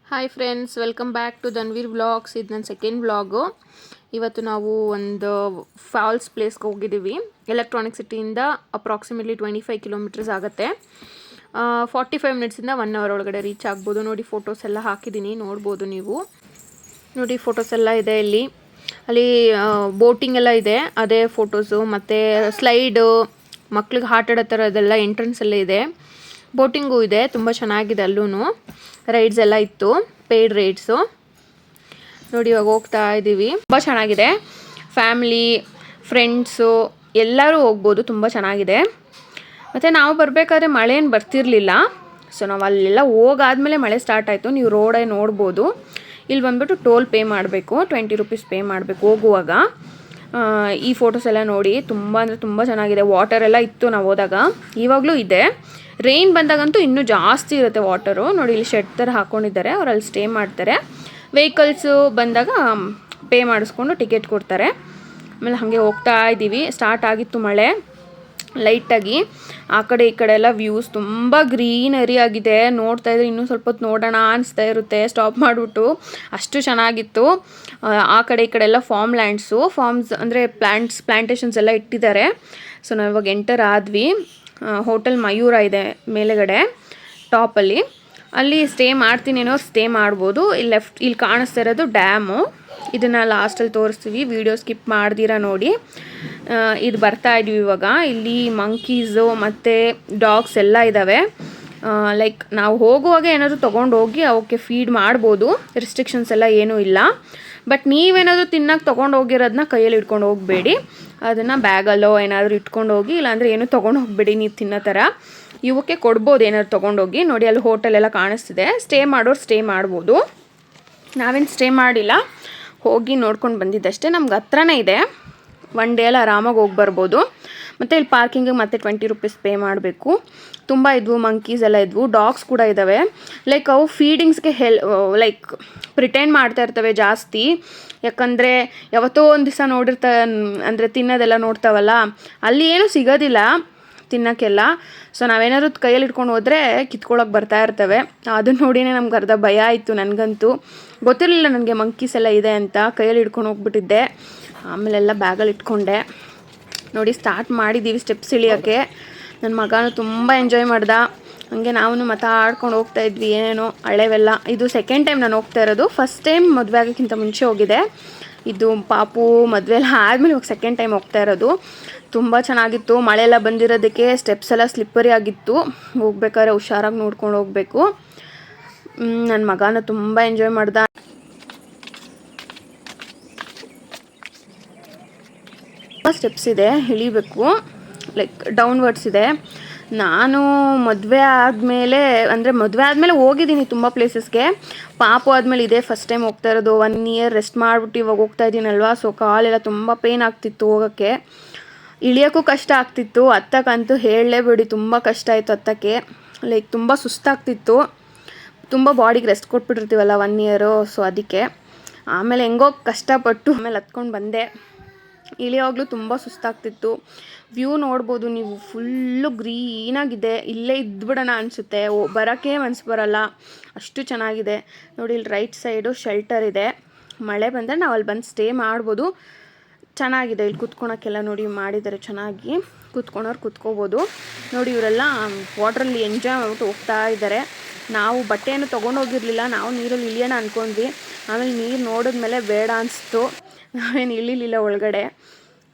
Hi friends, welcome back to Dhanveer vlogs. ಇದು ನನ್ನ second vlog. ಇವತ್ತು ನಾವು ಒಂದು ಫಾಲ್ಸ್ ಪ್ಲೇಸ್ಗೆ ಹೋಗಿದ್ದೀವಿ. ಎಲೆಕ್ಟ್ರಾನಿಕ್ ಸಿಟಿಯಿಂದ ಅಪ್ರಾಕ್ಸಿಮೇಟ್ಲಿ 25 ಕಿಲೋಮೀಟರ್ಸ್ ಆಗುತ್ತೆ. 45 ಮಿನಿಟ್ಸಿಂದ 1 ಅವರ್ ಒಳಗಡೆ ರೀಚ್ ಆಗ್ಬೋದು. ನೋಡಿ, ಫೋಟೋಸ್ ಎಲ್ಲ ಹಾಕಿದ್ದೀನಿ, ನೋಡ್ಬೋದು ನೀವು. ನೋಡಿ, ಫೋಟೋಸ್ ಎಲ್ಲ ಇದೆ ಇಲ್ಲಿ. ಅಲ್ಲಿ ಬೋಟಿಂಗ್ ಎಲ್ಲ ಇದೆ, ಅದೇ ಫೋಟೋಸು. ಮತ್ತು ಸ್ಲೈಡು, ಮಕ್ಳಿಗೆ ಆಟ ಆಡೋ ಥರದ್ದೆಲ್ಲ ಎಂಟ್ರೆನ್ಸ್ ಎಲ್ಲ ಇದೆ. ಬೋಟಿಂಗು ಇದೆ, ತುಂಬ ಚೆನ್ನಾಗಿದೆ. ಅಲ್ಲೂ ರೈಡ್ಸ್ ಎಲ್ಲ ಇತ್ತು, ಪೇಯ್ಡ್ ರೈಡ್ಸು. ನೋಡಿ, ಇವಾಗ ಹೋಗ್ತಾ ಇದ್ದೀವಿ. ತುಂಬ ಚೆನ್ನಾಗಿದೆ. ಫ್ಯಾಮಿಲಿ, ಫ್ರೆಂಡ್ಸು ಎಲ್ಲರೂ ಹೋಗ್ಬೋದು, ತುಂಬ ಚೆನ್ನಾಗಿದೆ. ಮತ್ತು ನಾವು ಬರಬೇಕಾದ್ರೆ ಮಳೆ ಏನು ಬರ್ತಿರಲಿಲ್ಲ. ಸೊ ನಾವು ಅಲ್ಲೆಲ್ಲ ಹೋಗಾದ್ಮೇಲೆ ಮಳೆ ಸ್ಟಾರ್ಟ್ ಆಯಿತು. ನೀವು ರೋಡೇ ನೋಡ್ಬೋದು. ಇಲ್ಲಿ ಬಂದುಬಿಟ್ಟು ಟೋಲ್ ಪೇ ಮಾಡಬೇಕು, 20 ರುಪೀಸ್ ಪೇ ಮಾಡಬೇಕು ಹೋಗುವಾಗ. ಈ ಫೋಟೋಸ್ ಎಲ್ಲ ನೋಡಿ, ತುಂಬ ಅಂದರೆ ತುಂಬ ಚೆನ್ನಾಗಿದೆ. ವಾಟರ್ ಎಲ್ಲ ಇತ್ತು ನಾವು ಹೋದಾಗ, ಇವಾಗಲೂ ಇದೆ. ರೈನ್ ಬಂದಾಗಂತೂ ಇನ್ನೂ ಜಾಸ್ತಿ ಇರುತ್ತೆ ವಾಟರು. ನೋಡಿ, ಇಲ್ಲಿ ಶೆಡ್ ಥರ ಹಾಕ್ಕೊಂಡಿದ್ದಾರೆ, ಅವ್ರು ಅಲ್ಲಿ ಸ್ಟೇ ಮಾಡ್ತಾರೆ. ವೆಹಿಕಲ್ಸು ಬಂದಾಗ ಪೇ ಮಾಡಿಸ್ಕೊಂಡು ಟಿಕೆಟ್ ಕೊಡ್ತಾರೆ. ಆಮೇಲೆ ಹಾಗೆ ಹೋಗ್ತಾ ಇದ್ದೀವಿ. ಸ್ಟಾರ್ಟ್ ಆಗಿತ್ತು ಮಳೆ ಲೈಟಾಗಿ. ಆ ಕಡೆ ಈ ಕಡೆ ಎಲ್ಲ ವ್ಯೂಸ್ ತುಂಬ ಗ್ರೀನರಿ ಆಗಿದೆ. ನೋಡ್ತಾ ಇದ್ರೆ ಇನ್ನೂ ಸ್ವಲ್ಪ ಹೊತ್ತು ನೋಡೋಣ ಅನಿಸ್ತಾ ಇರುತ್ತೆ, ಸ್ಟಾಪ್ ಮಾಡಿಬಿಟ್ಟು. ಅಷ್ಟು ಚೆನ್ನಾಗಿತ್ತು. ಆ ಕಡೆ ಈ ಕಡೆ ಎಲ್ಲ ಫಾರ್ಮ್ಸ್ ಅಂದರೆ ಪ್ಲ್ಯಾಂಟೇಷನ್ಸ್ ಎಲ್ಲ ಇಟ್ಟಿದ್ದಾರೆ. ಸೊ ನಾವು ಇವಾಗ ಎಂಟರ್ ಆದ್ವಿ. ಹೋಟೆಲ್ ಮಯೂರ ಇದೆ ಮೇಲೆಗಡೆ ಟಾಪಲ್ಲಿ. ಅಲ್ಲಿ ಸ್ಟೇ ಮಾಡ್ತೀನೇನೋ ಸ್ಟೇ ಮಾಡ್ಬೋದು. ಇಲ್ಲಿ ಕಾಣಿಸ್ತಾ ಇರೋದು ಡ್ಯಾಮು. ಇದನ್ನು ಲಾಸ್ಟಲ್ಲಿ ತೋರಿಸ್ತೀವಿ, ವಿಡಿಯೋ ಸ್ಕಿಪ್ ಮಾಡ್ದಿರಾ ನೋಡಿ. ಇದು ಬರ್ತಾ ಇದ್ವಿ ಇವಾಗ. ಇಲ್ಲಿ ಮಂಕೀಸು ಮತ್ತು ಡಾಗ್ಸ್ ಎಲ್ಲ ಇದ್ದಾವೆ. ಲೈಕ್ ನಾವು ಹೋಗುವಾಗ ಏನಾದರೂ ತೊಗೊಂಡು ಹೋಗಿ ಅವಕ್ಕೆ ಫೀಡ್ ಮಾಡ್ಬೋದು, ರೆಸ್ಟ್ರಿಕ್ಷನ್ಸ್ ಎಲ್ಲ ಏನೂ ಇಲ್ಲ. ಬಟ್ ನೀವೇನಾದರೂ ತಿನ್ನೋಕೆ ತೊಗೊಂಡು ಹೋಗಿರೋದನ್ನ ಕೈಯಲ್ಲಿ ಇಟ್ಕೊಂಡು ಹೋಗಬೇಡಿ. ಅದನ್ನು ಬ್ಯಾಗಲ್ಲೋ ಏನಾದರೂ ಇಟ್ಕೊಂಡು ಹೋಗಿ, ಇಲ್ಲಾಂದರೆ ಏನೂ ತೊಗೊಂಡು ಹೋಗಬೇಡಿ ನೀವು ತಿನ್ನೋ ಥರ. ಇವಕ್ಕೆ ಕೊಡ್ಬೋದು ಏನಾದ್ರು ತೊಗೊಂಡೋಗಿ. ನೋಡಿ, ಅಲ್ಲಿ ಹೋಟೆಲ್ ಎಲ್ಲ ಕಾಣಿಸ್ತಿದೆ. ಸ್ಟೇ ಮಾಡೋರು ಸ್ಟೇ ಮಾಡ್ಬೋದು. ನಾವೇನು ಸ್ಟೇ ಮಾಡಿಲ್ಲ, ಹೋಗಿ ನೋಡ್ಕೊಂಡು ಬಂದಿದ್ದಷ್ಟೇ. ನಮ್ಗೆ ಹತ್ರನೇ ಇದೆ, 1 ಡೇ ಎಲ್ಲ ಆರಾಮಾಗಿ ಹೋಗಿ ಬರ್ಬೋದು. ಮತ್ತು ಇಲ್ಲಿ ಪಾರ್ಕಿಂಗಿಗೆ ಮತ್ತೆ 20 ರುಪೀಸ್ ಪೇ ಮಾಡಬೇಕು. ತುಂಬ ಇದ್ವು, ಮಂಕೀಸ್ ಎಲ್ಲ ಇದ್ವು, ಡಾಗ್ಸ್ ಕೂಡ ಇದ್ದಾವೆ. ಲೈಕ್ ಅವು ಫೀಡಿಂಗ್ಸ್ಗೆ ಲೈಕ್ ಪ್ರಿಟೆಂಡ್ ಮಾಡ್ತಾ ಇರ್ತವೆ ಜಾಸ್ತಿ. ಯಾಕಂದರೆ ಯಾವತ್ತೋ ಒಂದು ದಿವಸ ಅಂದರೆ ತಿನ್ನೋದೆಲ್ಲ ನೋಡ್ತಾವಲ್ಲ, ಅಲ್ಲಿ ಏನೂ ಸಿಗೋದಿಲ್ಲ ತಿನ್ನೋಕ್ಕೆಲ್ಲ. ಸೊ ನಾವೇನಾದ್ರು ಕೈಯಲ್ಲಿ ಇಟ್ಕೊಂಡು ಹೋದರೆ ಕಿತ್ಕೊಳ್ಳೋಕೆ ಬರ್ತಾ ಇರ್ತವೆ. ಅದನ್ನು ನೋಡಿನೇ ನಮ್ಗೆ ಅರ್ಧ ಭಯ ಆಯಿತು. ನನಗಂತೂ ಗೊತ್ತಿರಲಿಲ್ಲ ನನಗೆ ಮಂಕೀಸ್ ಎಲ್ಲ ಇದೆ ಅಂತ. ಕೈಯಲ್ಲಿ ಇಟ್ಕೊಂಡು ಹೋಗ್ಬಿಟ್ಟಿದ್ದೆ. ಆಮೇಲೆಲ್ಲ ಬ್ಯಾಗಲ್ಲಿ ಇಟ್ಕೊಂಡೆ. ನೋಡಿ, ಸ್ಟಾರ್ಟ್ ಮಾಡಿದ್ದೀವಿ ಸ್ಟೆಪ್ಸ್ ಇಳಿಯೋಕ್ಕೆ. ನನ್ನ ಮಗನೂ ತುಂಬ ಎಂಜಾಯ್ ಮಾಡ್ದ. ಹಾಗೆ ನಾವು ಮಾತಾಡ್ಕೊಂಡು ಹೋಗ್ತಾ ಇದ್ವಿ, ಏನೇನೋ ಹಳೆವೆಲ್ಲ. ಇದು ಸೆಕೆಂಡ್ ಟೈಮ್ ನಾನು ಹೋಗ್ತಾ ಇರೋದು. ಫಸ್ಟ್ ಟೈಮ್ ಮದುವೆ ಆಗೋಕ್ಕಿಂತ ಮುಂಚೆ ಹೋಗಿದೆ. ಇದು ಪಾಪು ಮದುವೆ ಎಲ್ಲ ಆದಮೇಲೆ ಇವಾಗ ಸೆಕೆಂಡ್ ಟೈಮ್ ಹೋಗ್ತಾ ಇರೋದು. ತುಂಬ ಚೆನ್ನಾಗಿತ್ತು. ಮಳೆ ಎಲ್ಲ ಬಂದಿರೋದಕ್ಕೆ ಸ್ಟೆಪ್ಸ್ ಎಲ್ಲ ಸ್ಲಿಪ್ಪರಿ ಆಗಿತ್ತು. ಹೋಗ್ಬೇಕಾದ್ರೆ ಹುಷಾರಾಗಿ ನೋಡ್ಕೊಂಡು ಹೋಗಬೇಕು. ನನ್ನ ಮಗನೂ ತುಂಬ ಎಂಜಾಯ್ ಮಾಡ್ದ. ಸ್ಟೆಪ್ಸ್ ಇದೆ, ಇಳಿಬೇಕು. ಲೈಕ್ ಡೌನ್ವರ್ಡ್ಸ್ ಇದೆ. ನಾನು ಮದುವೆ ಆದಮೇಲೆ ಹೋಗಿದ್ದೀನಿ ತುಂಬ ಪ್ಲೇಸಸ್ಗೆ. ಪಾಪು ಆದಮೇಲೆ ಇದೇ ಫಸ್ಟ್ ಟೈಮ್ ಹೋಗ್ತಾ ಇರೋದು. 1 ಇಯರ್ ರೆಸ್ಟ್ ಮಾಡಿಬಿಟ್ಟು ಇವಾಗ ಹೋಗ್ತಾ ಇದ್ದೀನಲ್ವಾ. ಸೊ ಕಾಲೆಲ್ಲ ತುಂಬ ಪೇನ್ ಆಗ್ತಿತ್ತು ಹೋಗೋಕ್ಕೆ. ಇಳಿಯೋಕ್ಕೂ ಕಷ್ಟ ಆಗ್ತಿತ್ತು. ಹತ್ತಕ್ಕಂತೂ ಹೇಳಲೇಬೇಡಿ, ತುಂಬ ಕಷ್ಟ ಆಯಿತು ಹತ್ತಕ್ಕೆ. ಲೈಕ್ ತುಂಬ ಸುಸ್ತಾಗ್ತಿತ್ತು. ತುಂಬ ಬಾಡಿಗೆ ರೆಸ್ಟ್ ಕೊಟ್ಬಿಟ್ಟಿರ್ತೀವಲ್ಲ 1 ಇಯರು. ಸೊ ಅದಕ್ಕೆ ಆಮೇಲೆ ಹೆಂಗೋ ಕಷ್ಟಪಟ್ಟು ಆಮೇಲೆ ಹತ್ಕೊಂಡು ಬಂದೆ. ಇಳಿಯೋವಾಗಲೂ ತುಂಬ ಸುಸ್ತಾಗ್ತಿತ್ತು. ವ್ಯೂ ನೋಡ್ಬೋದು ನೀವು, ಫುಲ್ಲು ಗ್ರೀನಾಗಿದೆ. ಇಲ್ಲೇ ಇದ್ಬಿಡೋಣ ಅನಿಸುತ್ತೆ, ಬರೋಕ್ಕೆ ಮನಸ್ಸು ಬರೋಲ್ಲ, ಅಷ್ಟು ಚೆನ್ನಾಗಿದೆ. ನೋಡಿ, ಇಲ್ಲಿ ರೈಟ್ ಸೈಡು ಶೆಲ್ಟರ್ ಇದೆ. ಮಳೆ ಬಂದರೆ ನಾವು ಅಲ್ಲಿ ಬಂದು ಸ್ಟೇ ಮಾಡ್ಬೋದು. ಚೆನ್ನಾಗಿದೆ. ಇಲ್ಲಿ ಕುತ್ಕೊಳಕ್ಕೆಲ್ಲ ನೋಡಿ ಮಾಡಿದ್ದಾರೆ ಚೆನ್ನಾಗಿ. ಕುತ್ಕೊಳೋರು ಕುತ್ಕೋಬೋದು. ನೋಡಿ, ಇವರೆಲ್ಲ ವಾಟ್ರಲ್ಲಿ ಎಂಜಾಯ್ ಮಾಡ್ಬಿಟ್ಟು ಹೋಗ್ತಾ ಇದ್ದಾರೆ. ನಾವು ಬಟ್ಟೆಯನ್ನು ತೊಗೊಂಡೋಗಿರಲಿಲ್ಲ. ನಾವು ನೀರಲ್ಲಿ ಇಳಿಯೋಣ ಅಂದ್ಕೊಂಡ್ವಿ. ಆಮೇಲೆ ನೀರು ನೋಡಿದ್ಮೇಲೆ ಬೇಡ ಅನಿಸ್ತು. ನಾವೇನು ಇಳಿಲಿಲ್ಲ ಒಳಗಡೆ.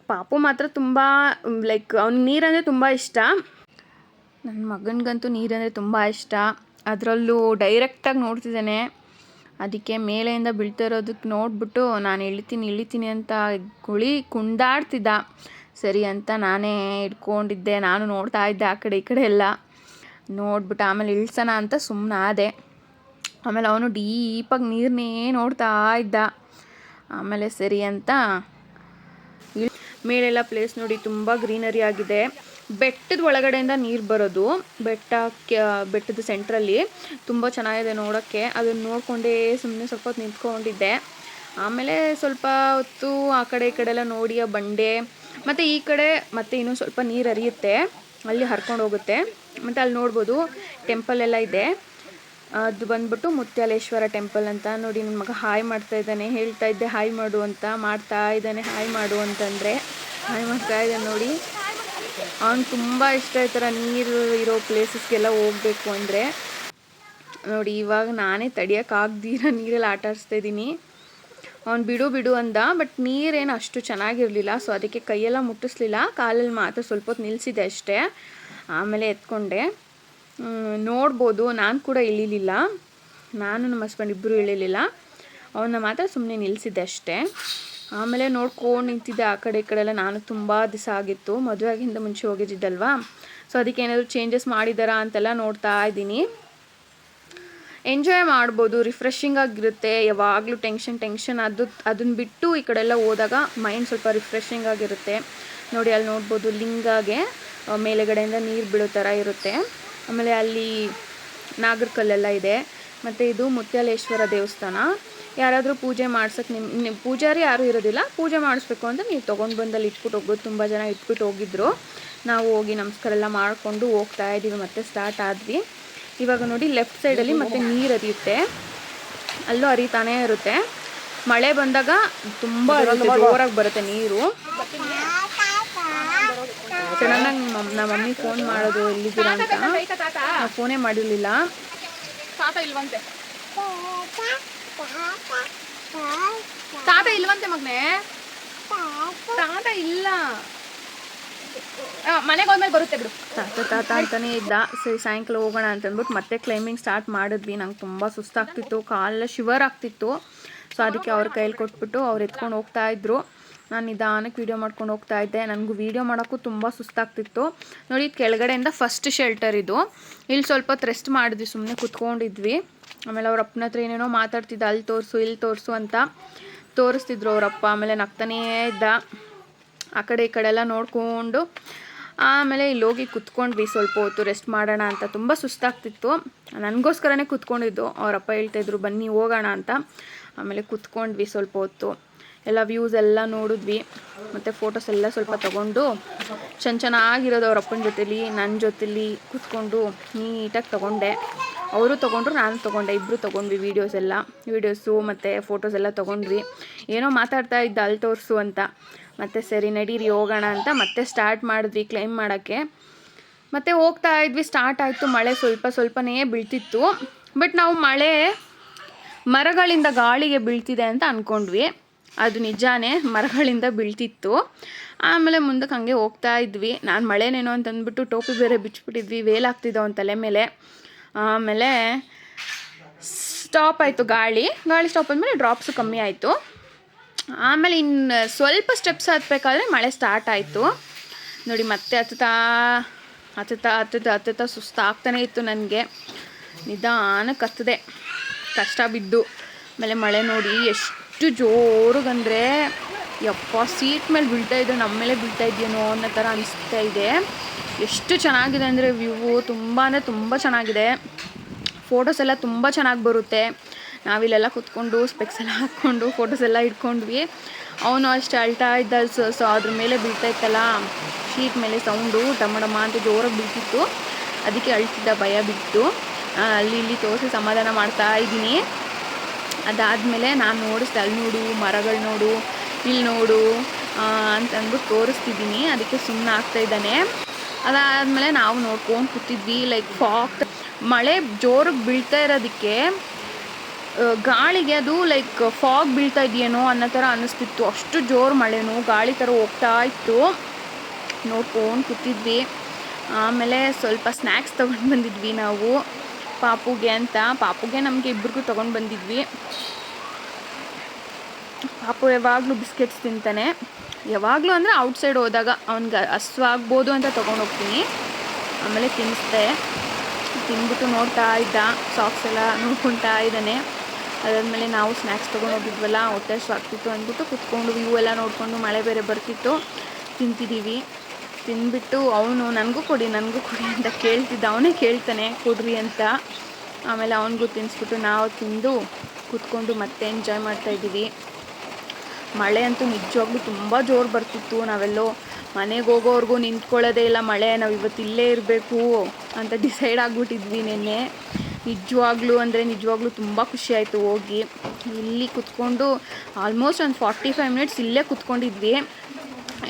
ಪಾಪು ಮಾತ್ರ ತುಂಬ ಲೈಕ್ ಅವ್ನಿಗೆ ನೀರಂದರೆ ತುಂಬ ಇಷ್ಟ. ನನ್ನ ಮಗನಿಗಂತೂ ನೀರಂದರೆ ತುಂಬ ಇಷ್ಟ. ಅದರಲ್ಲೂ ಡೈರೆಕ್ಟಾಗಿ ನೋಡ್ತಿದ್ದಾನೆ. ಅದಕ್ಕೆ ಮೇಲೆಯಿಂದ ಬೀಳ್ತಾ ಇರೋದಕ್ಕೆ ನೋಡಿಬಿಟ್ಟು ನಾನು ಇಳಿತೀನಿ ಅಂತ ಕುಂದಾಡ್ತಿದ್ದ. ಸರಿ ಅಂತ ನಾನೇ ಇಟ್ಕೊಂಡಿದ್ದೆ. ನಾನು ನೋಡ್ತಾ ಇದ್ದೆ ಆ ಕಡೆ ಈ ಕಡೆ ಎಲ್ಲ ನೋಡ್ಬಿಟ್ಟು ಆಮೇಲೆ ಇಳಿಸೋಣ ಅಂತ ಸುಮ್ಮನೆ ಆದೆ. ಆಮೇಲೆ ಅವನು ಡೀಪಾಗಿ ನೀರನ್ನೇ ನೋಡ್ತಾ ಇದ್ದ. ಆಮೇಲೆ ಸರಿ ಅಂತ ಮೇಲೆಲ್ಲ ಪ್ಲೇಸ್ ನೋಡಿ, ತುಂಬ ಗ್ರೀನರಿ ಆಗಿದೆ. ಬೆಟ್ಟದ ಒಳಗಡೆಯಿಂದ ನೀರು ಬರೋದು. ಬೆಟ್ಟದ ಸೆಂಟ್ರಲ್ಲಿ ತುಂಬ ಚೆನ್ನಾಗಿದೆ ನೋಡೋಕ್ಕೆ. ಅದನ್ನು ನೋಡಿಕೊಂಡೇ ಸುಮ್ಮನೆ ಸ್ವಲ್ಪ ಹೊತ್ತು ನಿಂತ್ಕೊಂಡಿದ್ದೆ. ಆಮೇಲೆ ಸ್ವಲ್ಪ ಹೊತ್ತು ಆ ಕಡೆ ಈ ಕಡೆ ಎಲ್ಲ ನೋಡಿ ಆ ಬಂಡೆ, ಮತ್ತು ಈ ಕಡೆ ಮತ್ತೆ ಇನ್ನೂ ಸ್ವಲ್ಪ ನೀರು ಹರಿಯುತ್ತೆ, ಅಲ್ಲಿ ಹರ್ಕೊಂಡು ಹೋಗುತ್ತೆ. ಮತ್ತು ಅಲ್ಲಿ ನೋಡ್ಬೋದು ಟೆಂಪಲ್ ಎಲ್ಲ ಇದೆ. ಅದು ಬಂದ್ಬಿಟ್ಟು ಮುತ್ಯಾಲೇಶ್ವರ ಟೆಂಪಲ್ ಅಂತ. ನೋಡಿ ನನ್ನ ಮಗ ಹಾಯ್ ಮಾಡ್ತಾ ಇದ್ದಾನೆ, ಹೇಳ್ತಾ ಇದ್ದೆ ಹಾಯ್ ಮಾಡು ಅಂತ, ಮಾಡ್ತಾ ಇದ್ದಾನೆ ಹಾಯ್ ಮಾಡು ಅಂತಂದರೆ ಹಾಯ್ ಮಾಡ್ತಾ ಇದ್ದಾನೆ. ನೋಡಿ ಅವ್ನು ತುಂಬ ಇಷ್ಟ ಈ ಥರ ನೀರು ಇರೋ ಪ್ಲೇಸಸ್ಗೆಲ್ಲ ಹೋಗಬೇಕು ಅಂದರೆ. ನೋಡಿ ಇವಾಗ ನಾನೇ ತಡಿಯೋಕ್ಕಾಗ್ದಿರ ನೀರಲ್ಲಿ ಆಟ ಆಡಿಸ್ತಾ ಇದ್ದೀನಿ. ಅವ್ನು ಬಿಡು ಬಿಡು ಅಂದ, ಬಟ್ ನೀರೇನು ಅಷ್ಟು ಚೆನ್ನಾಗಿರಲಿಲ್ಲ, ಸೊ ಅದಕ್ಕೆ ಕೈಯೆಲ್ಲ ಮುಟ್ಟಿಸ್ಲಿಲ್ಲ, ಕಾಲಲ್ಲಿ ಮಾತ್ರ ಸ್ವಲ್ಪ ಹೊತ್ತು ನಿಲ್ಲಿಸಿದೆ ಅಷ್ಟೇ. ಆಮೇಲೆ ಎತ್ಕೊಂಡೆ. ನೋಡ್ಬೋದು ನಾನು ಕೂಡ ಇಳಿಲಿಲ್ಲ, ನಾನು ನಮ್ಮ ಹಸ್ಬೆಂಡ್ ಇಬ್ಬರು ಇಳಿಲಿಲ್ಲ, ಅವನ್ನ ಮಾತ್ರ ಸುಮ್ಮನೆ ನಿಲ್ಲಿಸಿದ್ದೆ ಅಷ್ಟೇ. ಆಮೇಲೆ ನೋಡ್ಕೊಂಡು ನಿಂತಿದ್ದೆ ಆ ಕಡೆ ಈ ಕಡೆ ಎಲ್ಲ. ನಾನು ತುಂಬ ದಿವಸ ಆಗಿತ್ತು, ಮದುವೆ ಆಗಿಂದ ಮುಂಚೆ ಹೋಗಿದ್ದಿದ್ದಲ್ವಾ, ಸೊ ಅದಕ್ಕೆ ಏನಾದರೂ ಚೇಂಜಸ್ ಮಾಡಿದಾರಾ ಅಂತೆಲ್ಲ ನೋಡ್ತಾ ಇದ್ದೀನಿ. ಎಂಜಾಯ್ ಮಾಡ್ಬೋದು, ರಿಫ್ರೆಶಿಂಗ್ ಆಗಿರುತ್ತೆ. ಯಾವಾಗಲೂ ಟೆನ್ಷನ್ ಅದನ್ನು ಬಿಟ್ಟು ಈ ಕಡೆ ಎಲ್ಲ ಹೋದಾಗ ಮೈಂಡ್ ಸ್ವಲ್ಪ ರಿಫ್ರೆಶಿಂಗ್ ಆಗಿರುತ್ತೆ. ನೋಡಿ ಅಲ್ಲಿ ನೋಡ್ಬೋದು ಲಿಂಗಾಗೆ ಮೇಲೆಗಡೆಯಿಂದ ನೀರು ಬೀಳೋ ಥರ ಇರುತ್ತೆ. ಆಮೇಲೆ ಅಲ್ಲಿ ನಾಗರಕಲ್ಲೆಲ್ಲ ಇದೆ. ಮತ್ತು ಇದು ಮುತ್ಯಾಲೇಶ್ವರ ದೇವಸ್ಥಾನ. ಯಾರಾದರೂ ಪೂಜೆ ಮಾಡ್ಸೋಕ್ಕೆ ನಿಮ್ಮ ಪೂಜಾರಿ ಯಾರೂ ಇರೋದಿಲ್ಲ, ಪೂಜೆ ಮಾಡಿಸ್ಬೇಕು ಅಂತ ನೀವು ತೊಗೊಂಡು ಬಂದಲ್ಲಿ ಇಟ್ಬಿಟ್ಟು ಹೋಗೋದು. ತುಂಬ ಜನ ಇಟ್ಬಿಟ್ಟು ಹೋಗಿದ್ರು. ನಾವು ಹೋಗಿ ನಮಸ್ಕಾರ ಎಲ್ಲ ಮಾಡಿಕೊಂಡು ಹೋಗ್ತಾ ಇದ್ದೀವಿ, ಮತ್ತೆ ಸ್ಟಾರ್ಟ್ ಆದ್ವಿ. ಇವಾಗ ನೋಡಿ ಲೆಫ್ಟ್ ಸೈಡಲ್ಲಿ ಮತ್ತೆ ನೀರು ಹರಿಯುತ್ತೆ, ಅಲ್ಲೂ ಹರಿತಾನೇ ಇರುತ್ತೆ. ಮಳೆ ಬಂದಾಗ ತುಂಬ ಜೋರಾಗಿ ಬರುತ್ತೆ ನೀರು. ಸಡನ್ನಾಗಿ ನಮ್ಮ ಮಮ್ಮಿ ಫೋನ್ ಮಾಡೋದು ಎಲ್ಲಿದ್ದೀರಾ ಅಂತ, ನಾವು ಫೋನೇ ಮಾಡಿರಲಿಲ್ಲ. ತಾತ ಇಲ್ವಂತೆ ಮಗನೇ, ತಾತ ಇಲ್ಲ, ಮನೆಗೆ ಹೋದ್ಮೇಲೆ ಬರುತ್ತೆ ಬಿಡು. ತಾತ ಅಂತಾನೆ ಇದ್ದ. ಸರಿ ಸಾಯಂಕಾಲ ಹೋಗೋಣ ಅಂತಂದ್ಬಿಟ್ಟು ಮತ್ತೆ ಕ್ಲೈಂಬಿಂಗ್ ಸ್ಟಾರ್ಟ್ ಮಾಡಿದ್ವಿ. ನಂಗೆ ತುಂಬ ಸುಸ್ತಾಗ್ತಿತ್ತು, ಕಾಲೆಲ್ಲ ಶಿವರ್ ಆಗ್ತಿತ್ತು, ಸೊ ಅದಕ್ಕೆ ಅವ್ರ ಕೈಯಲ್ಲಿ ಕೊಟ್ಬಿಟ್ಟು ಅವ್ರು ಎತ್ಕೊಂಡು ಹೋಗ್ತಾ ಇದ್ರು. ನಾನು ನಿಧಾನಕ್ಕೆ ವೀಡಿಯೋ ಮಾಡ್ಕೊಂಡು ಹೋಗ್ತಾ ಇದ್ದೆ. ನನಗೂ ವೀಡಿಯೋ ಮಾಡೋಕ್ಕೂ ತುಂಬ ಸುಸ್ತಾಗ್ತಿತ್ತು. ನೋಡಿ ಕೆಳಗಡೆಯಿಂದ ಫಸ್ಟ್ ಶೆಲ್ಟರ್ ಇದು. ಇಲ್ಲಿ ಸ್ವಲ್ಪ ಹೊತ್ತು ರೆಸ್ಟ್ ಮಾಡಿದ್ವಿ, ಸುಮ್ಮನೆ ಕುತ್ಕೊಂಡಿದ್ವಿ. ಆಮೇಲೆ ಅವ್ರ ಅಪ್ಪನ ಹತ್ರ ಏನೇನೋ ಮಾತಾಡ್ತಿದ್ದ, ಅಲ್ಲಿ ತೋರಿಸು ಇಲ್ಲಿ ತೋರಿಸು ಅಂತ ತೋರಿಸ್ತಿದ್ರು ಅವರಪ್ಪ. ಆಮೇಲೆ ನಗ್ತಾನೇ ಇದ್ದ, ಆ ಕಡೆ ಈ ಕಡೆ ಎಲ್ಲ ನೋಡಿಕೊಂಡು. ಆಮೇಲೆ ಇಲ್ಲಿ ಹೋಗಿ ಕುತ್ಕೊಂಡ್ವಿ, ಸ್ವಲ್ಪ ಹೊತ್ತು ರೆಸ್ಟ್ ಮಾಡೋಣ ಅಂತ. ತುಂಬ ಸುಸ್ತಾಗ್ತಿತ್ತು, ನನಗೋಸ್ಕರನೇ ಕುತ್ಕೊಂಡಿದ್ದು. ಅವರಪ್ಪ ಹೇಳ್ತಾಯಿದ್ರು ಬನ್ನಿ ಹೋಗೋಣ ಅಂತ. ಆಮೇಲೆ ಕುತ್ಕೊಂಡ್ವಿ ಸ್ವಲ್ಪ ಹೊತ್ತು, ಎಲ್ಲ ವ್ಯೂಸ್ ಎಲ್ಲ ನೋಡಿದ್ವಿ, ಮತ್ತು ಫೋಟೋಸ್ ಎಲ್ಲ ಸ್ವಲ್ಪ ತೊಗೊಂಡು ಚೆನ್ನಾಗಿರೋದು ಅವರಪ್ಪನ ಜೊತೆಲಿ ನನ್ನ ಜೊತೆಲಿ ಕೂತ್ಕೊಂಡು ನೀಟಾಗಿ ತೊಗೊಂಡೆ. ಅವರು ತೊಗೊಂಡ್ರು, ನಾನು ತೊಗೊಂಡೆ, ಇಬ್ಬರು ತೊಗೊಂಡ್ವಿ ವೀಡಿಯೋಸು ಮತ್ತು ಫೋಟೋಸ್ ಎಲ್ಲ ತೊಗೊಂಡ್ವಿ. ಏನೋ ಮಾತಾಡ್ತಾ ಇದ್ದ ಅಲ್ಲಿ ತೋರಿಸು ಅಂತ. ಮತ್ತು ಸರಿ ನಡೀರಿ ಹೋಗೋಣ ಅಂತ ಮತ್ತೆ ಸ್ಟಾರ್ಟ್ ಮಾಡಿದ್ವಿ ಕ್ಲೈಮ್ ಮಾಡೋಕ್ಕೆ. ಮತ್ತು ಹೋಗ್ತಾ ಇದ್ವಿ, ಸ್ಟಾರ್ಟ್ ಆಯಿತು. ಮಳೆ ಸ್ವಲ್ಪನೇ ಬೀಳ್ತಿತ್ತು, ಬಟ್ ನಾವು ಮಳೆ ಮರಗಳಿಂದ ಗಾಳಿಗೆ ಬೀಳ್ತಿದೆ ಅಂತ ಅಂದ್ಕೊಂಡ್ವಿ. ಅದು ನಿಜಾನೇ, ಮರಗಳಿಂದ ಬೀಳ್ತಿತ್ತು. ಆಮೇಲೆ ಮುಂದಕ್ಕೆ ಹಂಗೆ ಹೋಗ್ತಾ ಇದ್ವಿ. ನಾನು ಮಳೆನೇನೋ ಅಂತಂದ್ಬಿಟ್ಟು ಟೋಪಿ ಬೇರೆ ಬಿಚ್ಚಿಬಿಟ್ಟಿದ್ವಿ, ವೇಲಾಗ್ತಿದ್ದೋ ಅವ್ನ ತಲೆ ಮೇಲೆ. ಆಮೇಲೆ ಸ್ಟಾಪ್ ಆಯಿತು ಗಾಳಿ ಸ್ಟಾಪ್ ಆದಮೇಲೆ ಡ್ರಾಪ್ಸು ಕಮ್ಮಿ ಆಯಿತು. ಆಮೇಲೆ ಇನ್ನು ಸ್ವಲ್ಪ ಸ್ಟೆಪ್ಸ್ ಹತ್ತಬೇಕಾದ್ರೆ ಮಳೆ ಸ್ಟಾರ್ಟ್ ಆಯಿತು. ನೋಡಿ ಮತ್ತೆ ಹತ್ತುತ್ತಾ ಸುಸ್ತಾಗ್ತಾನೆ ಇತ್ತು ನನಗೆ. ನಿಧಾನಕ್ಕೆ ಹತ್ತದೆ, ಕಷ್ಟ ಬಿದ್ದು. ಆಮೇಲೆ ಮಳೆ ನೋಡಿ ಎಷ್ಟು ಜೋರಿಗಂದರೆ ಯಪ್ಪ, ಸೀಟ್ ಮೇಲೆ ಬೀಳ್ತಾ ಇದ್ದು ನಮ್ಮ ಮೇಲೆ ಬೀಳ್ತಾ ಇದೆಯೇನೋ ಅನ್ನೋ ಥರ ಅನಿಸ್ತಾ ಇದೆ. ಎಷ್ಟು ಚೆನ್ನಾಗಿದೆ ಅಂದರೆ ವ್ಯೂ, ತುಂಬ ಚೆನ್ನಾಗಿದೆ. ಫೋಟೋಸ್ ಎಲ್ಲ ತುಂಬ ಚೆನ್ನಾಗಿ ಬರುತ್ತೆ. ನಾವಿಲ್ಲೆಲ್ಲ ಕೂತ್ಕೊಂಡು ಸ್ಪೆಕ್ಸ್ ಎಲ್ಲ ಹಾಕ್ಕೊಂಡು ಫೋಟೋಸ್ ಎಲ್ಲ ಇಟ್ಕೊಂಡ್ವಿ. ಅವನು ಅಷ್ಟೇ ಅಳ್ತಾ ಇದ್ದ, ಸೊ ಅದ್ರ ಮೇಲೆ ಬೀಳ್ತಾ ಇತ್ತಲ್ಲ ಶೀಟ್ ಮೇಲೆ ಸೌಂಡು ಡಮ ಅಂತ ಜೋರಾಗಿ ಬೀಳ್ತಿತ್ತು. ಅದಕ್ಕೆ ಅಳ್ತಿದ್ದ, ಭಯ ಬಿಟ್ಟು. ಅಲ್ಲಿ ಇಲ್ಲಿ ತೋರಿಸಿ ಸಮಾಧಾನ ಮಾಡ್ತಾ ಇದ್ದೀನಿ. ಅದಾದಮೇಲೆ ನಾನು ನೋಡಿಸ್ದೆ, ಅಲ್ಲಿ ನೋಡು ಮರಗಳು ನೋಡು, ಇಲ್ಲಿ ನೋಡು ಅಂತಂದ್ಬಿಟ್ಟು ತೋರಿಸ್ತಿದ್ದೀನಿ. ಅದಕ್ಕೆ ಸುಮ್ಮನೆ ಆಗ್ತಾಯಿದ್ದಾನೆ. ಅದಾದಮೇಲೆ ನಾವು ನೋಡ್ಕೊಂಡು ಕೂತಿದ್ವಿ. ಲೈಕ್ ಮಳೆ ಜೋರಾಗಿ ಬೀಳ್ತಾ ಇರೋದಕ್ಕೆ ಗಾಳಿಗೆ ಅದು ಲೈಕ್ ಫಾಗ್ ಬೀಳ್ತಾ ಇದೆಯೇನೋ ಅನ್ನೋ ಥರ ಅನ್ನಿಸ್ತಿತ್ತು. ಅಷ್ಟು ಜೋರು ಮಳೆನೂ ಗಾಳಿ ಥರ ಹೋಗ್ತಾ ಇತ್ತು. ನೋಡ್ಕೊಂಡು ಕೂತಿದ್ವಿ. ಆಮೇಲೆ ಸ್ವಲ್ಪ ಸ್ನ್ಯಾಕ್ಸ್ ತೊಗೊಂಡು ಬಂದಿದ್ವಿ ನಾವು ಪಾಪುಗೆ ನಮಗೆ ಇಬ್ಬರಿಗೂ ತೊಗೊಂಡು ಬಂದಿದ್ವಿ. ಪಾಪು ಯಾವಾಗಲೂ ಬಿಸ್ಕೆಟ್ಸ್ ತಿಂತಾನೆ. ಯಾವಾಗಲೂ ಅಂದರೆ ಔಟ್ಸೈಡ್ ಹೋದಾಗ ಅವ್ನಿಗೆ ಹಸ್ವಾಗ್ಬೋದು ಅಂತ ತೊಗೊಂಡೋಗ್ತೀನಿ. ಆಮೇಲೆ ತಿನ್ನಿಸ್ದೆ, ತಿಂದ್ಬಿಟ್ಟು ನೋಡ್ತಾ ಇದ್ದ, ಸಾಕ್ಸ್ ಎಲ್ಲ ನೋಡ್ಕೊತಾ ಇದ್ದಾನೆ. ಅದಾದಮೇಲೆ ನಾವು ಸ್ನ್ಯಾಕ್ಸ್ ತೊಗೊಂಡೋಗಿದ್ವಲ್ಲ, ಹೊಟ್ಟೆ ಹಸ್ವಾಗ್ತಿತ್ತು ಅಂದ್ಬಿಟ್ಟು ಕುತ್ಕೊಂಡು ವ್ಯೂ ಎಲ್ಲ ನೋಡಿಕೊಂಡು, ಮಳೆ ಬೇರೆ ಬರ್ತಿತ್ತು, ತಿಂತಿದ್ದೀವಿ. ತಿಂದ್ಬಿಟ್ಟು ಅವನು ನನಗೂ ಕೊಡಿ ಅಂತ ಕೇಳ್ತಿದ್ದ. ಅವನೇ ಕೇಳ್ತಾನೆ ಕೊಡ್ರಿ ಅಂತ. ಆಮೇಲೆ ಅವನಿಗೂ ತಿನ್ನಿಸ್ಬಿಟ್ಟು ನಾವು ತಿಂದು ಕೂತ್ಕೊಂಡು ಮತ್ತೆ ಎಂಜಾಯ್ ಮಾಡ್ತಾಯಿದ್ದೀವಿ. ಮಳೆ ಅಂತೂ ನಿಜವಾಗ್ಲೂ ತುಂಬ ಜೋರು ಬರ್ತಿತ್ತು. ನಾವೆಲ್ಲೋ ಮನೆಗೆ ಹೋಗೋವರೆಗೂ ನಿಂತ್ಕೊಳ್ಳೋದೇ ಇಲ್ಲ ಮಳೆ, ನಾವು ಇವತ್ತು ಇಲ್ಲೇ ಇರಬೇಕು ಅಂತ ಡಿಸೈಡ್ ಆಗಿಬಿಟ್ಟಿದ್ವಿ ನಿನ್ನೆ. ನಿಜವಾಗ್ಲೂ ತುಂಬ ಖುಷಿ ಆಯಿತು ಹೋಗಿ. ಇಲ್ಲಿ ಕುತ್ಕೊಂಡು ಆಲ್ಮೋಸ್ಟ್ ಒಂದು 45 ಮಿನಿಟ್ಸ್ ಇಲ್ಲೇ ಕುತ್ಕೊಂಡಿದ್ವಿ.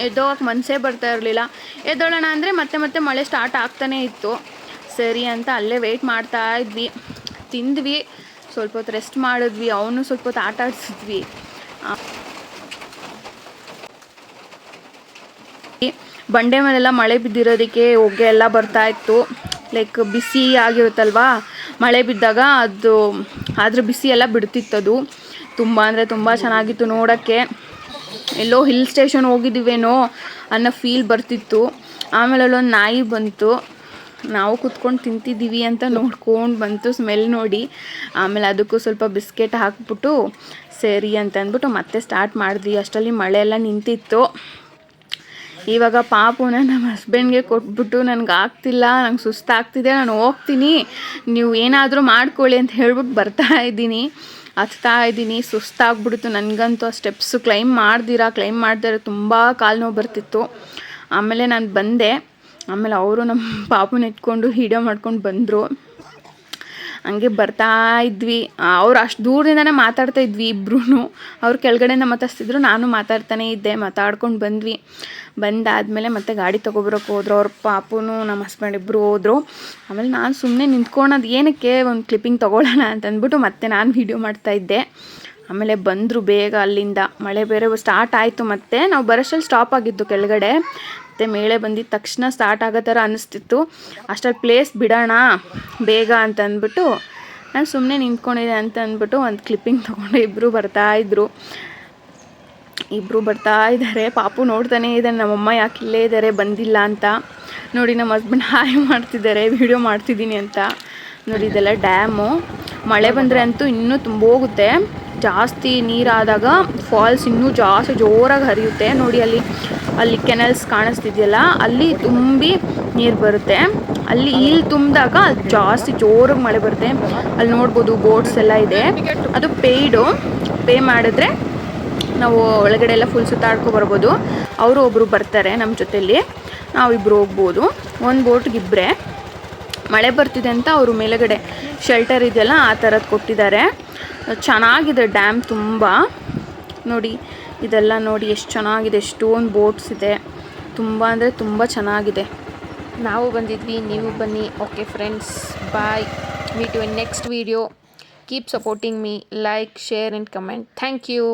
ಎದ್ದೋಗಕ್ಕೆ ಮನಸ್ಸೇ ಬರ್ತಾ ಇರಲಿಲ್ಲ. ಎದ್ದೋಳೋಣ ಅಂದರೆ ಮತ್ತೆ ಮಳೆ ಸ್ಟಾರ್ಟ್ ಆಗ್ತಾನೇ ಇತ್ತು. ಸರಿ ಅಂತ ಅಲ್ಲೇ ವೆಯ್ಟ್ ಮಾಡ್ತಾ ಇದ್ವಿ. ತಿಂದ್ವಿ, ಸ್ವಲ್ಪ ಹೊತ್ತು ರೆಸ್ಟ್ ಮಾಡಿದ್ವಿ, ಅವನು ಸ್ವಲ್ಪ ಹೊತ್ತು ಆಟ ಆಡಿಸಿದ್ವಿ. ಬಂಡೆ ಮೇಲೆಲ್ಲ ಮಳೆ ಬಿದ್ದಿರೋದಕ್ಕೆ ಹೊಗೆ ಎಲ್ಲ ಬರ್ತಾಯಿತ್ತು. ಲೈಕ್ ಬಿಸಿ ಆಗಿರುತ್ತಲ್ವಾ ಮಳೆ ಬಿದ್ದಾಗ, ಅದು ಅದ್ರ ಬಿಸಿ ಎಲ್ಲ ಬಿಡ್ತಿತ್ತದು. ತುಂಬ ಅಂದರೆ ತುಂಬ ಚೆನ್ನಾಗಿತ್ತು ನೋಡೋಕ್ಕೆ. ಎಲ್ಲೋ ಹಿಲ್ ಸ್ಟೇಷನ್ ಹೋಗಿದ್ದೀವೇನೋ ಅನ್ನೋ ಫೀಲ್ ಬರ್ತಿತ್ತು. ಆಮೇಲೆ ಅಲ್ಲೊಂದು ನಾಯಿ ಬಂತು, ನಾವು ಕುತ್ಕೊಂಡು ತಿಂತಿದ್ದೀವಿ ಅಂತ ನೋಡ್ಕೊಂಡು ಬಂತು ಸ್ಮೆಲ್ ನೋಡಿ. ಆಮೇಲೆ ಅದಕ್ಕೂ ಸ್ವಲ್ಪ ಬಿಸ್ಕೆಟ್ ಹಾಕ್ಬಿಟ್ಟು ಸರಿ ಅಂತ ಅಂದ್ಬಿಟ್ಟು ಮತ್ತೆ ಸ್ಟಾರ್ಟ್ ಮಾಡಿದ್ವಿ. ಅಷ್ಟರಲ್ಲಿ ಮಳೆ ಎಲ್ಲ ನಿಂತಿತ್ತು. ಇವಾಗ ಪಾಪುನ ನಮ್ಮ ಹಸ್ಬೆಂಡ್ಗೆ ಕೊಟ್ಬಿಟ್ಟು ನನಗೆ ಆಗ್ತಿಲ್ಲ, ನಂಗೆ ಸುಸ್ತಾಗ್ತಿದೆ, ನಾನು ಹೋಗ್ತೀನಿ, ನೀವು ಏನಾದರೂ ಮಾಡ್ಕೊಳ್ಳಿ ಅಂತ ಹೇಳ್ಬಿಟ್ಟು ಹತ್ತಾ ಇದ್ದೀನಿ. ಸುಸ್ತಾಗ್ಬಿಡ್ತು ನನಗಂತೂ. ಆ ಸ್ಟೆಪ್ಸು ಕ್ಲೈಮ್ ಮಾಡ್ದಿರ ತುಂಬ ಕಾಲು ನೋವು ಬರ್ತಿತ್ತು. ಆಮೇಲೆ ನಾನು ಬಂದೆ. ಆಮೇಲೆ ಅವರು ನಮ್ಮ ಪಾಪುನ ಎತ್ಕೊಂಡು ವಿಡಿಯೋ ಮಾಡ್ಕೊಂಡು ಬಂದರು. ಹಂಗೆ ಬರ್ತಾ ಇದ್ವಿ. ಅವ್ರು ಅಷ್ಟು ದೂರದಿಂದನೇ ಮಾತಾಡ್ತಾ ಇದ್ವಿ ಇಬ್ಬರೂ. ಅವ್ರು ಕೆಳಗಡೆಯಿಂದ ಮಾತಾಡ್ತಿದ್ರು, ನಾನು ಮಾತಾಡ್ತಾನೇ ಇದ್ದೆ. ಮಾತಾಡ್ಕೊಂಡು ಬಂದಾದಮೇಲೆ ಮತ್ತೆ ಗಾಡಿ ತೊಗೊಬರೋಕೆ ಹೋದ್ರು. ಅವ್ರ ಪಾಪುನು ನಮ್ಮ ಹಸ್ಬೆಂಡ್ ಇಬ್ಬರು ಹೋದರು. ಆಮೇಲೆ ನಾನು ಸುಮ್ಮನೆ ನಿಂತ್ಕೊಳೋದು ಏನಕ್ಕೆ, ಒಂದು ಕ್ಲಿಪ್ಪಿಂಗ್ ತೊಗೊಳ್ಳೋಣ ಅಂತಂದ್ಬಿಟ್ಟು ಮತ್ತೆ ನಾನು ವೀಡಿಯೋ ಮಾಡ್ತಾಯಿದ್ದೆ. ಆಮೇಲೆ ಬಂದರು ಬೇಗ ಅಲ್ಲಿಂದ. ಮಳೆ ಬೇರೆ ಸ್ಟಾರ್ಟ್ ಆಯಿತು. ಮತ್ತೆ ನಾವು ಬರೋಷ್ಟರಲ್ಲಿ ಸ್ಟಾಪ್ ಆಗಿದ್ದು ಕೆಳಗಡೆ. ಮತ್ತು ಮೇಲೆ ಬಂದಿದ್ದ ತಕ್ಷಣ ಸ್ಟಾರ್ಟ್ ಆಗೋ ಥರ ಅನ್ನಿಸ್ತಿತ್ತು. ಅಷ್ಟರಲ್ಲಿ ಪ್ಲೇಸ್ ಬಿಡೋಣ ಬೇಗ ಅಂತ ಅಂದ್ಬಿಟ್ಟು ನಾನು ಸುಮ್ಮನೆ ನಿಂತ್ಕೊಂಡಿದ್ದೆ ಅಂತ ಅಂದ್ಬಿಟ್ಟು ಒಂದು ಕ್ಲಿಪ್ಪಿಂಗ್ ತೊಗೊಂಡು ಇಬ್ಬರು ಬರ್ತಾ ಇದ್ದಾರೆ. ಪಾಪು ನೋಡ್ತಾನೇ ಇದ್ದಾನೆ, ನಮ್ಮಮ್ಮ ಯಾಕೆ ಇಲ್ಲೇ ಇದ್ದಾರೆ ಬಂದಿಲ್ಲ ಅಂತ. ನೋಡಿ ನಮ್ಮ ಹಸ್ಬೆಂಡ್ ಹಾಯ್ ಮಾಡ್ತಿದ್ದಾರೆ, ವೀಡಿಯೋ ಮಾಡ್ತಿದ್ದೀನಿ ಅಂತ. ನೋಡಿ ಇದೆಲ್ಲ ಡ್ಯಾಮು. ಮಳೆ ಬಂದರೆ ಅಂತೂ ಇನ್ನೂ ತುಂಬ ಹೋಗುತ್ತೆ. ಜಾಸ್ತಿ ನೀರಾದಾಗ ಫಾಲ್ಸ್ ಇನ್ನೂ ಜಾಸ್ತಿ ಜೋರಾಗಿ ಹರಿಯುತ್ತೆ. ನೋಡಿ ಅಲ್ಲಿ ಕೆನಲ್ಸ್ ಕಾಣಿಸ್ತಿದೆಯಲ್ಲ, ಅಲ್ಲಿ ತುಂಬಿ ನೀರು ಬರುತ್ತೆ. ಇಲ್ಲಿ ತುಂಬಿದಾಗ ಜಾಸ್ತಿ ಜೋರಾಗಿ ಮಳೆ ಬರುತ್ತೆ. ಅಲ್ಲಿ ನೋಡ್ಬೋದು ಬೋಟ್ಸ್ ಎಲ್ಲ ಇದೆ. ಅದು ಪೇ ಮಾಡಿದ್ರೆ ನಾವು ಒಳಗಡೆ ಎಲ್ಲ ಫುಲ್ ಸುತ್ತಾಡ್ಕೊಬರ್ಬೋದು. ಅವರು ಒಬ್ಬರು ಬರ್ತಾರೆ ನಮ್ಮ ಜೊತೆಯಲ್ಲಿ, ನಾವಿಬ್ಬರು ಹೋಗ್ಬೋದು. ಒಂದು ಬೋಟ್ಗೆ ಇಬ್ಬರೇ. ಮಳೆ ಬರ್ತಿದೆ ಅಂತ ಅವರು ಮೇಲುಗಡೆ ಶೆಲ್ಟರ್ ಇದೆಯಲ್ಲ ಆ ಥರದ್ದು ಕೊಟ್ಟಿದ್ದಾರೆ. ಚೆನ್ನಾಗಿದೆ ಡ್ಯಾಮ್ ತುಂಬ. ನೋಡಿ ಇದೆಲ್ಲ ನೋಡಿ ಎಷ್ಟು ಚೆನ್ನಾಗಿದೆ, ಎಷ್ಟೊಂದು ಬೋಟ್ಸ್ ಇದೆ. ತುಂಬ ಅಂದರೆ ತುಂಬ ಚೆನ್ನಾಗಿದೆ. ನಾವು ಬಂದಿದ್ವಿ, ನೀವು ಬನ್ನಿ. Okay friends, bye. Meet you in next video. Keep supporting me. Like, share and comment. Thank you.